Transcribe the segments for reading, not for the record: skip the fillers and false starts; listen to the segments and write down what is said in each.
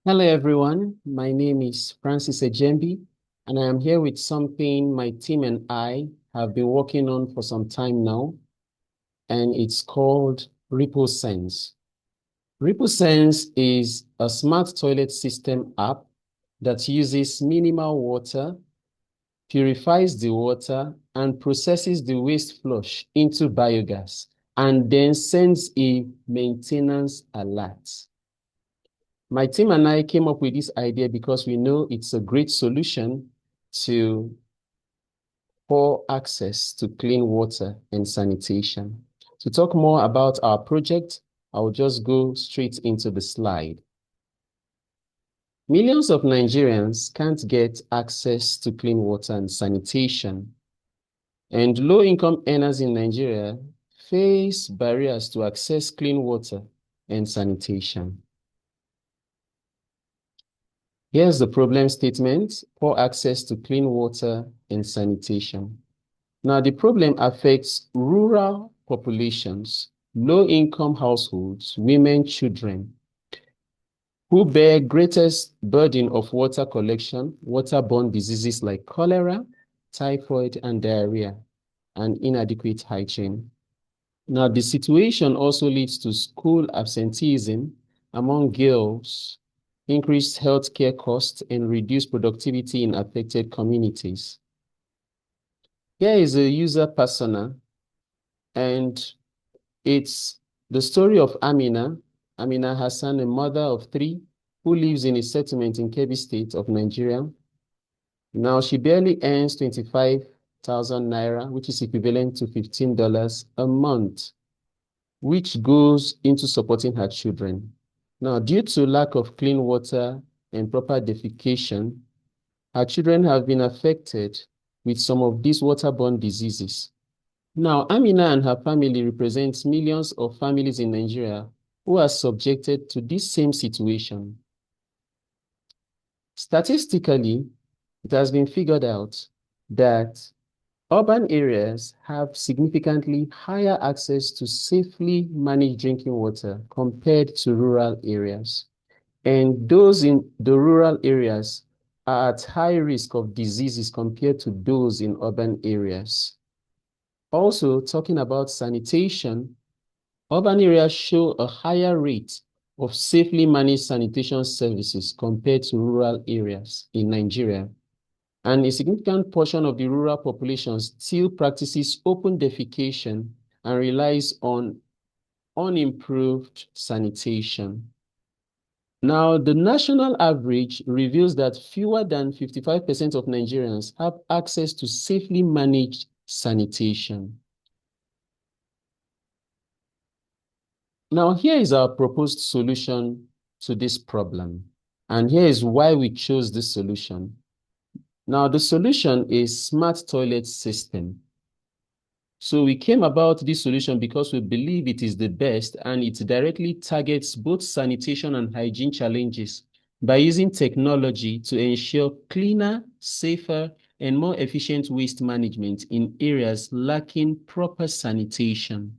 Hello, everyone. My name is Francis Ejembi, and I am here with something my team and I have been working on for some time now, and it's called RippleSense. RippleSense is a smart toilet system app that uses minimal water, purifies the water, and processes the waste flush into biogas, and then sends a maintenance alert. My team and I came up with this idea because we know it's a great solution to poor access to clean water and sanitation. To talk more about our project, I'll just go straight into the slide. Millions of Nigerians can't get access to clean water and sanitation, and low-income earners in Nigeria face barriers to access clean water and sanitation. Here's the problem statement: poor access to clean water and sanitation. Now, the problem affects rural populations, low-income households, women, children, who bear greatest burden of water collection, waterborne diseases like cholera, typhoid, and diarrhea, and inadequate hygiene. Now, the situation also leads to school absenteeism among girls, increased healthcare costs, and reduced productivity in affected communities. Here is a user persona, and it's the story of Amina. Amina Hassan, a mother of three who lives in a settlement in Kebbi State of Nigeria. Now, she barely earns 25,000 naira, which is equivalent to $15 a month, which goes into supporting her children. Now, due to lack of clean water and proper defecation, her children have been affected with some of these waterborne diseases. Now, Amina and her family represent millions of families in Nigeria who are subjected to this same situation. Statistically, it has been figured out that urban areas have significantly higher access to safely managed drinking water compared to rural areas. And those in the rural areas are at high risk of diseases compared to those in urban areas. Also, talking about sanitation, urban areas show a higher rate of safely managed sanitation services compared to rural areas in Nigeria. And a significant portion of the rural population still practices open defecation and relies on unimproved sanitation. Now, the national average reveals that fewer than 55% of Nigerians have access to safely managed sanitation. Now, here is our proposed solution to this problem. And here is why we chose this solution. Now, the solution is smart toilet system. So we came about this solution because we believe it is the best, and it directly targets both sanitation and hygiene challenges by using technology to ensure cleaner, safer, and more efficient waste management in areas lacking proper sanitation.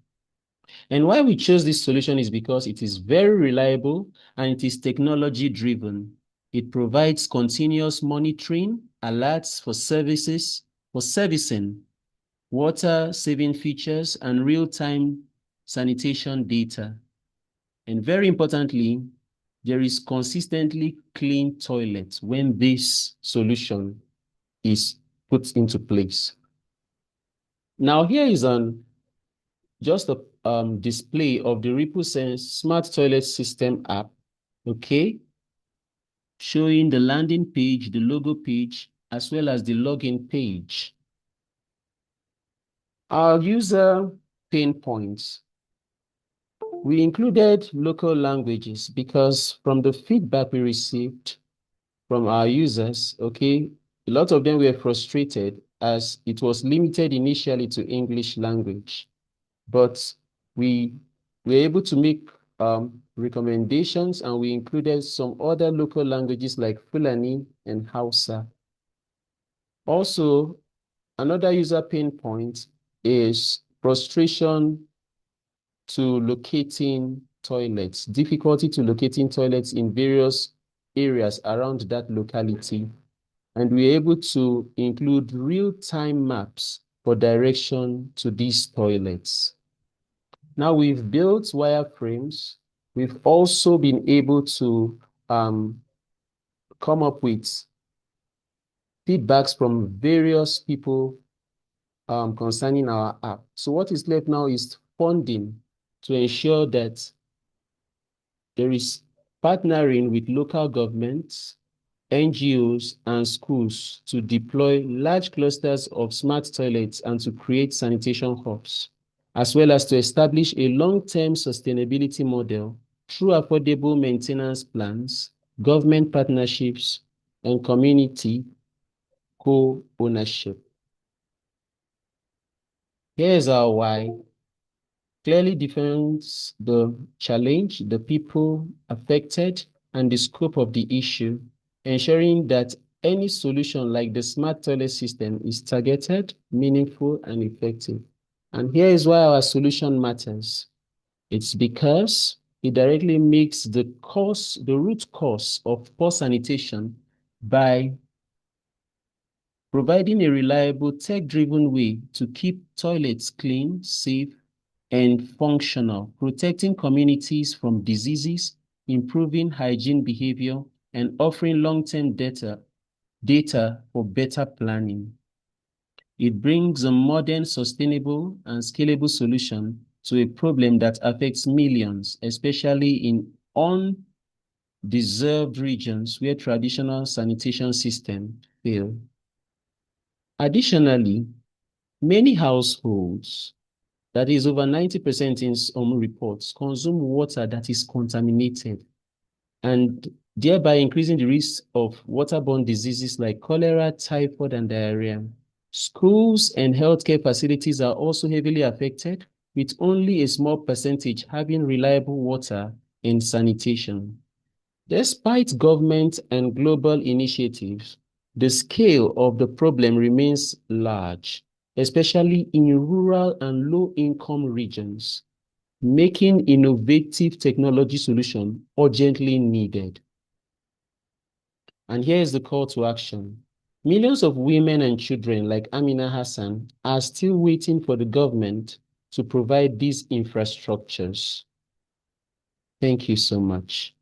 And why we chose this solution is because it is very reliable and it is technology driven. It provides continuous monitoring, alerts for services, for servicing, water saving features, and real-time sanitation data. And very importantly, there is consistently clean toilets when this solution is put into place. Now, here is just a display of the RippleSense Smart Toilet System app, okay? Showing the landing page, the logo page, as well as the login page. Our user pain points. We included local languages because from the feedback we received from our users, okay, a lot of them were frustrated as it was limited initially to English language. But we were able to make recommendations, and we included some other local languages like Fulani and Hausa. Also, another user pain point is frustration to locating toilets, difficulty to locating toilets in various areas around that locality, and we're able to include real-time maps for direction to these toilets. Now we've built wireframes. We've also been able to come up with feedbacks from various people concerning our app. So what is left now is funding to ensure that there is partnering with local governments, NGOs, and schools to deploy large clusters of smart toilets and to create sanitation hubs, as well as to establish a long-term sustainability model through affordable maintenance plans, government partnerships, and community co-ownership. Here's our why. Clearly defines the challenge, the people affected, and the scope of the issue, ensuring that any solution like the smart toilet system is targeted, meaningful, and effective. And here is why our solution matters. It's because it directly makes the root cause of poor sanitation by providing a reliable, tech-driven way to keep toilets clean, safe, and functional, protecting communities from diseases, improving hygiene behavior, and offering long-term data for better planning. It brings a modern, sustainable, and scalable solution to a problem that affects millions, especially in undeserved regions where traditional sanitation systems fail. Additionally, many households, that is over 90% in some reports, consume water that is contaminated and thereby increasing the risk of waterborne diseases like cholera, typhoid, and diarrhea. Schools and healthcare facilities are also heavily affected, with only a small percentage having reliable water and sanitation. Despite government and global initiatives, the scale of the problem remains large, especially in rural and low-income regions, making innovative technology solutions urgently needed. And here is the call to action. Millions of women and children like Amina Hassan are still waiting for the government to provide these infrastructures. Thank you so much.